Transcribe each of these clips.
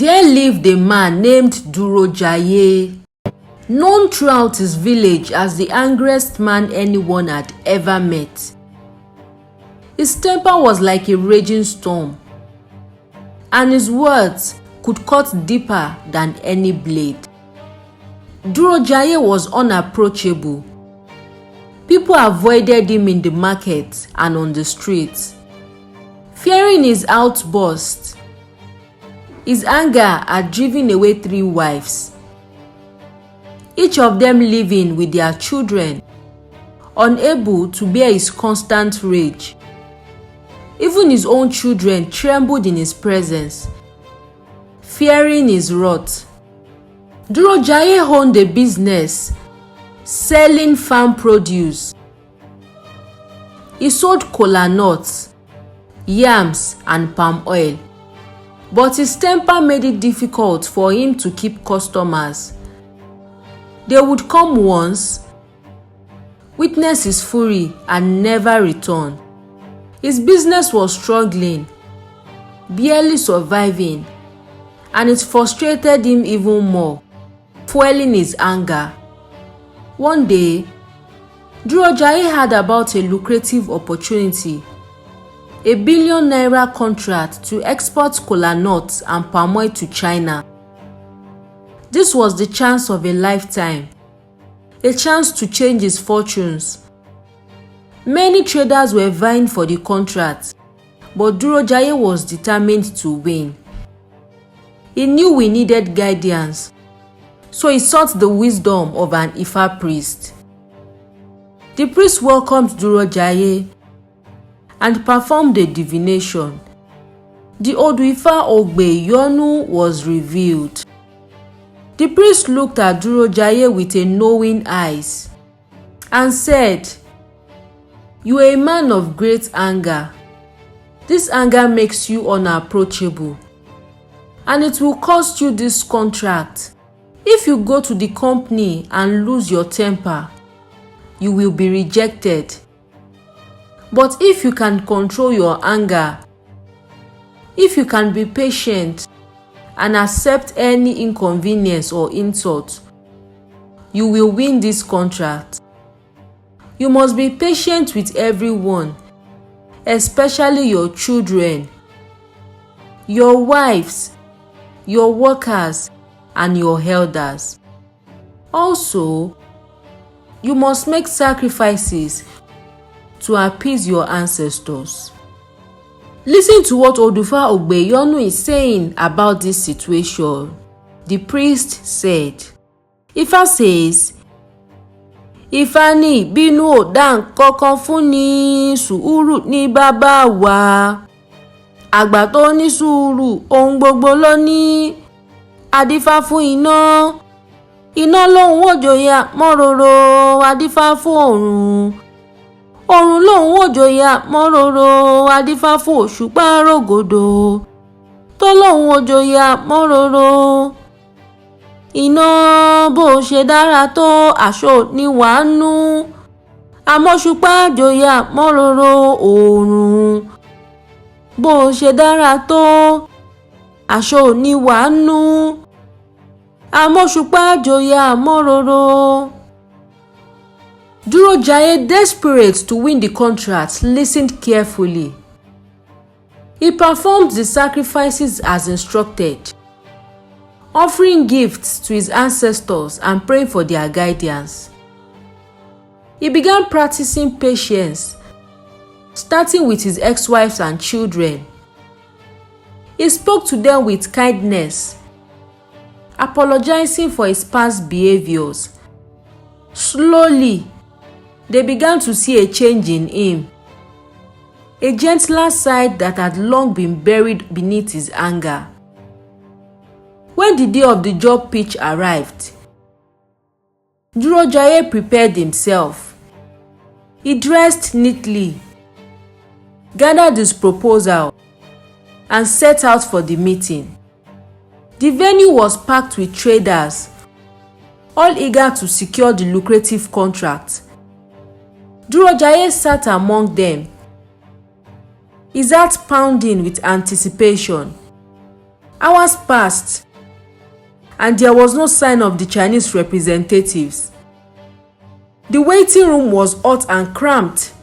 There lived a man named Durojaiye, known throughout his village as the angriest man anyone had ever met. His temper was like a raging storm, and his words could cut deeper than any blade. Durojaiye was unapproachable. People avoided him in the market and on the streets, fearing his outburst. His anger had driven away 3 wives, each of them living with their children, unable to bear his constant rage. Even his own children trembled in his presence, fearing his wrath. Durojaiye owned a business selling farm produce. He sold kola nuts, yams, and palm oil. But his temper made it difficult for him to keep customers. They would come once, witness his fury, and never return. His business was struggling, barely surviving, and it frustrated him even more, fueling his anger. One day, Durojaiye heard about a lucrative opportunity, a ₦1 billion contract to export kola nuts and palm oil to China. This was the chance of a lifetime, a chance to change his fortunes. Many traders were vying for the contract, but Durojaiye was determined to win. He knew we needed guidance, so he sought the wisdom of an Ifa priest. The priest welcomed Durojaiye and performed a divination. The Ifa Ogbeyonu was revealed. The priest looked at Durojaiye with a knowing eyes and said, "You are a man of great anger. This anger makes you unapproachable, and it will cost you this contract. If you go to the company and lose your temper, you will be rejected. But if you can control your anger, if you can be patient and accept any inconvenience or insult, you will win this contract. You must be patient with everyone, especially your children, your wives, your workers, and your elders. Also, you must make sacrifices to appease your ancestors." Listen to what Ifa Ogbeyonu is saying about this situation. The priest said, Ifa says, "Ifa ni bínú ò dá nǹkankan fún ni, sùúrù ni bàbá wa. Àgbà tó ní sùúrù ohun gbogbo ló ní. Adífá fún iná, iná lòun ò jòyè mọ́ròrò, adífá fún òrùn. Òrùn lòun ò jòyè mọ́ròrò, adífá fún òṣùpá rògòdò. Tó lòun ò jòyè mọ́ròrò. Iná bó ṣe dára tó aṣọ ní wàánú. Àmọ́ṣùpá jòyè mọ́ròrò òrùn. Bó ṣe dára tó aṣọ ní wàánú. Àmọ́ṣùpá jòyè mọ́ròrò." Durojaiye, desperate to win the contract, listened carefully. He performed the sacrifices as instructed, offering gifts to his ancestors and praying for their guidance. He began practicing patience, starting with his ex-wives and children. He spoke to them with kindness, apologizing for his past behaviors. Slowly, they began to see a change in him, a gentler side that had long been buried beneath his anger. When the day of the job pitch arrived, Durojaiye prepared himself. He dressed neatly, gathered his proposal, and set out for the meeting. The venue was packed with traders, all eager to secure the lucrative contract. Durojaiye sat among them, his heart pounding with anticipation. Hours passed, and there was no sign of the Chinese representatives. The waiting room was hot and cramped,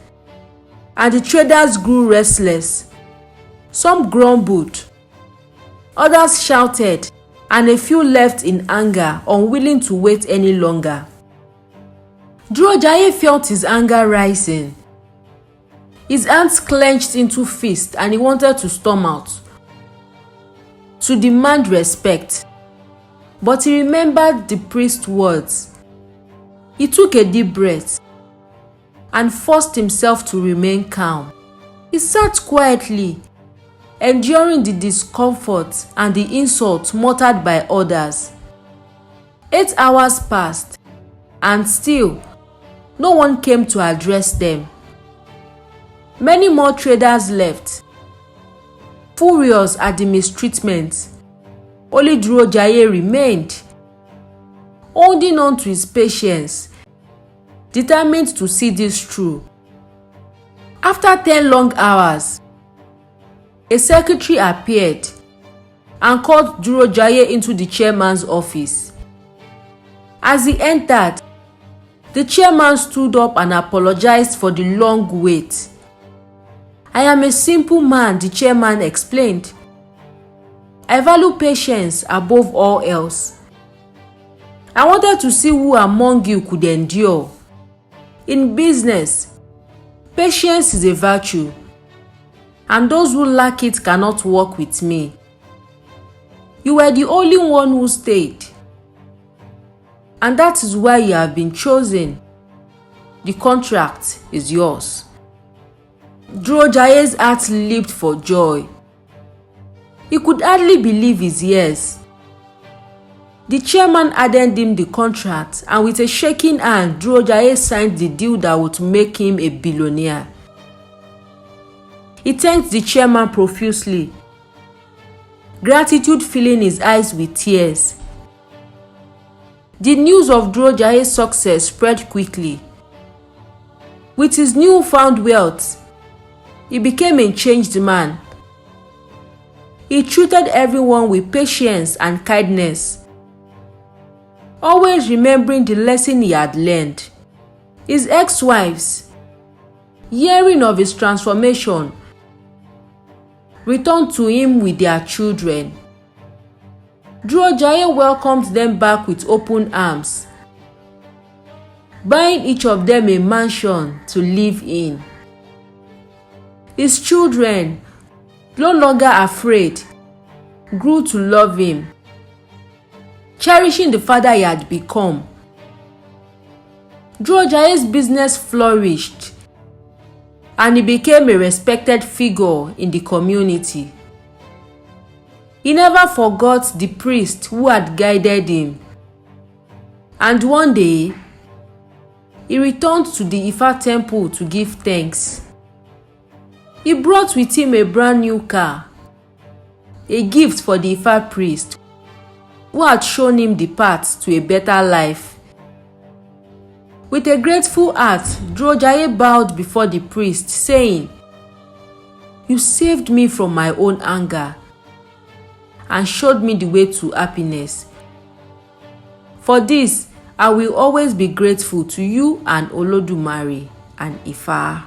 and the traders grew restless. Some grumbled, others shouted, and a few left in anger, unwilling to wait any longer. Durojaiye felt his anger rising. His hands clenched into fists, and he wanted to storm out, to demand respect. But he remembered the priest's words. He took a deep breath and forced himself to remain calm. He sat quietly, enduring the discomfort and the insults muttered by others. 8 hours passed, and still no one came to address them. Many more traders left, furious at the mistreatment. Only Durojaiye remained, holding on to his patience, determined to see this through. After 10 long hours, a secretary appeared and called Durojaiye into the chairman's office. As he entered, the chairman stood up and apologized for the long wait. "I am a simple man," the chairman explained. "I value patience above all else. I wanted to see who among you could endure. In business, patience is a virtue, and those who lack it cannot work with me. You were the only one who stayed, and that is why you have been chosen. The contract is yours." Durojaiye's heart leaped for joy. He could hardly believe his ears. The chairman handed him the contract, and with a shaking hand, Durojaiye signed the deal that would make him a billionaire. He thanked the chairman profusely, gratitude filling his eyes with tears. The news of Durojaiye's success spread quickly. With his newfound wealth, he became a changed man. He treated everyone with patience and kindness, always remembering the lesson he had learned. His ex-wives, hearing of his transformation, returned to him with their children. Durojaiye welcomed them back with open arms, buying each of them a mansion to live in. His children, no longer afraid, grew to love him, cherishing the father he had become. Durojaiye's business flourished, and he became a respected figure in the community. He never forgot the priest who had guided him, and one day, he returned to the Ifa temple to give thanks. He brought with him a brand new car, a gift for the Ifa priest who had shown him the path to a better life. With a grateful heart, Durojaiye bowed before the priest, saying, "You saved me from my own anger and showed me the way to happiness. For this, I will always be grateful to you and Olodumare and Ifa."